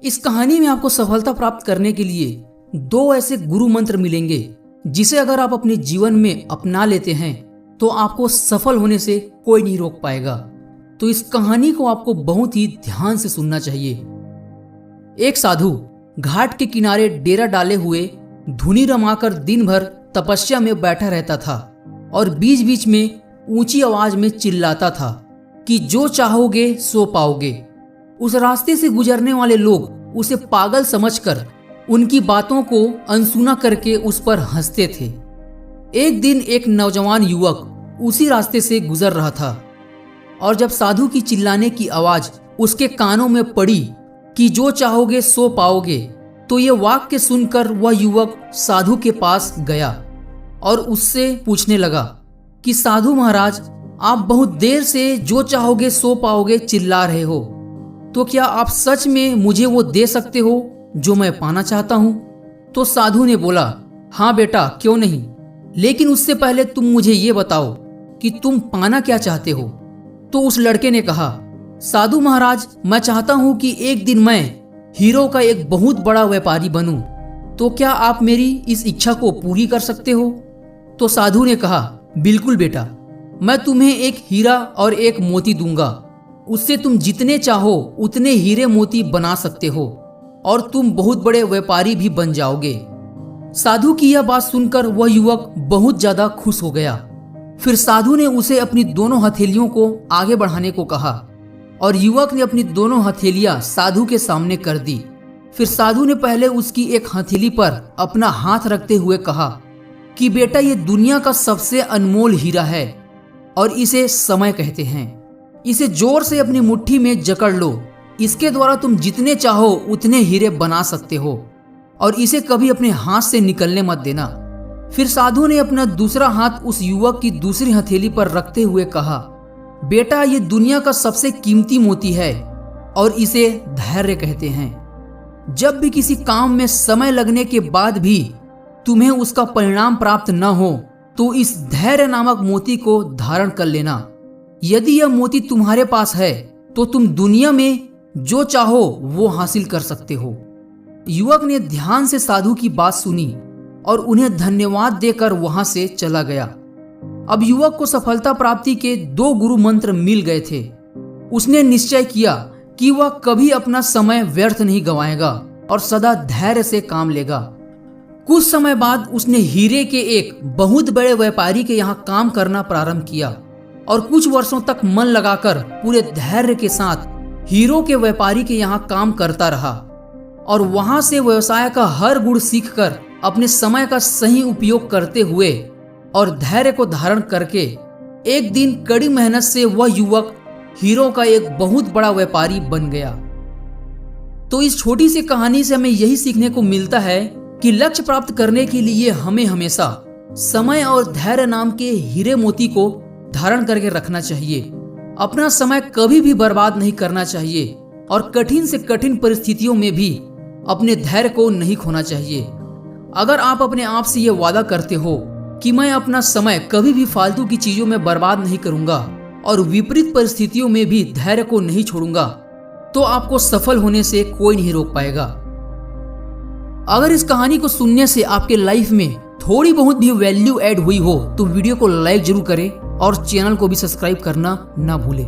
इस कहानी में आपको सफलता प्राप्त करने के लिए दो ऐसे गुरु मंत्र मिलेंगे जिसे अगर आप अपने जीवन में अपना लेते हैं तो आपको सफल होने से कोई नहीं रोक पाएगा। तो इस कहानी को आपको बहुत ही ध्यान से सुनना चाहिए। एक साधु घाट के किनारे डेरा डाले हुए धुनी रमाकर दिन भर तपस्या में बैठा रहता था और बीच बीच में ऊंची आवाज में चिल्लाता था कि जो चाहोगे सो पाओगे। उस रास्ते से गुजरने वाले लोग उसे पागल समझकर उनकी बातों को अनसुना करके उस पर हंसते थे। एक दिन एक नौजवान युवक उसी रास्ते से गुजर रहा था और जब साधु की चिल्लाने की आवाज उसके कानों में पड़ी कि जो चाहोगे सो पाओगे, तो ये वाक्य सुनकर वह युवक साधु के पास गया और उससे पूछने लगा कि साधु महाराज, आप बहुत देर से जो चाहोगे सो पाओगे चिल्ला रहे हो, तो क्या आप सच में मुझे वो दे सकते हो जो मैं पाना चाहता हूं? तो साधु ने बोला, हाँ बेटा, क्यों नहीं, लेकिन उससे पहले तुम मुझे ये बताओ कि तुम पाना क्या चाहते हो। तो उस लड़के ने कहा, साधु महाराज, मैं चाहता हूं कि एक दिन मैं हीरो का एक बहुत बड़ा व्यापारी बनूं, तो क्या आप मेरी इस इच्छा को पूरी कर सकते हो? तो साधु ने कहा, बिल्कुल बेटा, मैं तुम्हें एक हीरा और एक मोती दूंगा, उससे तुम जितने चाहो उतने हीरे मोती बना सकते हो और तुम बहुत बड़े व्यापारी भी बन जाओगे। साधु की यह बात सुनकर वह युवक बहुत ज्यादा खुश हो गया। फिर साधु ने उसे अपनी दोनों हथेलियों को आगे बढ़ाने को कहा और युवक ने अपनी दोनों हथेलियां साधु के सामने कर दी। फिर साधु ने पहले उसकी एक हथेली पर अपना हाथ रखते हुए कहा कि बेटा, ये दुनिया का सबसे अनमोल हीरा है और इसे समय कहते हैं। इसे जोर से अपनी मुट्ठी में जकड़ लो, इसके द्वारा तुम जितने चाहो उतने हीरे बना सकते हो और इसे कभी अपने हाथ से निकलने मत देना। फिर साधु ने अपना दूसरा हाथ उस युवक की दूसरी हथेली पर रखते हुए कहा, बेटा, ये दुनिया का सबसे कीमती मोती है और इसे धैर्य कहते हैं। जब भी किसी काम में समय लगने के बाद भी तुम्हें उसका परिणाम प्राप्त न हो तो इस धैर्य नामक मोती को धारण कर लेना। यदि यह मोती तुम्हारे पास है तो तुम दुनिया में जो चाहो वो हासिल कर सकते हो। युवक ने ध्यान से साधु की बात सुनी और उन्हें धन्यवाद देकर वहां से चला गया। अब युवक को सफलता प्राप्ति के दो गुरु मंत्र मिल गए थे। उसने निश्चय किया कि वह कभी अपना समय व्यर्थ नहीं गंवाएगा और सदा धैर्य से काम लेगा। कुछ समय बाद उसने हीरे के एक बहुत बड़े व्यापारी के यहाँ काम करना प्रारंभ किया और कुछ वर्षों तक मन लगाकर पूरे धैर्य के साथ हीरो के व्यापारी के यहाँ काम करता रहा और वहां से व्यवसाय का हर गुण सीखकर अपने समय का सही उपयोग करते हुए और धैर्य को धारण करके एक दिन कड़ी मेहनत से वह युवक हीरो का एक बहुत बड़ा व्यापारी बन गया। तो इस छोटी सी कहानी से हमें यही सीखने को मिलता है कि लक्ष्य प्राप्त करने के लिए हमें हमेशा समय और धैर्य नाम के हीरे मोती को धारण करके रखना चाहिए। अपना समय कभी भी बर्बाद नहीं करना चाहिए और कठिन से कठिन परिस्थितियों में भी अपने धैर्य को नहीं खोना चाहिए। अगर आप अपने आप से ये वादा करते हो कि मैं अपना समय कभी भी फालतू की चीजों में बर्बाद नहीं करूंगा और विपरीत परिस्थितियों में भी धैर्य को नहीं छोड़ूंगा, तो आपको सफल होने से कोई नहीं रोक पाएगा। अगर इस कहानी को सुनने से आपके लाइफ में थोड़ी बहुत भी वैल्यू ऐड हुई हो तो वीडियो को लाइक जरूर करें और चैनल को भी सब्सक्राइब करना ना भूलें।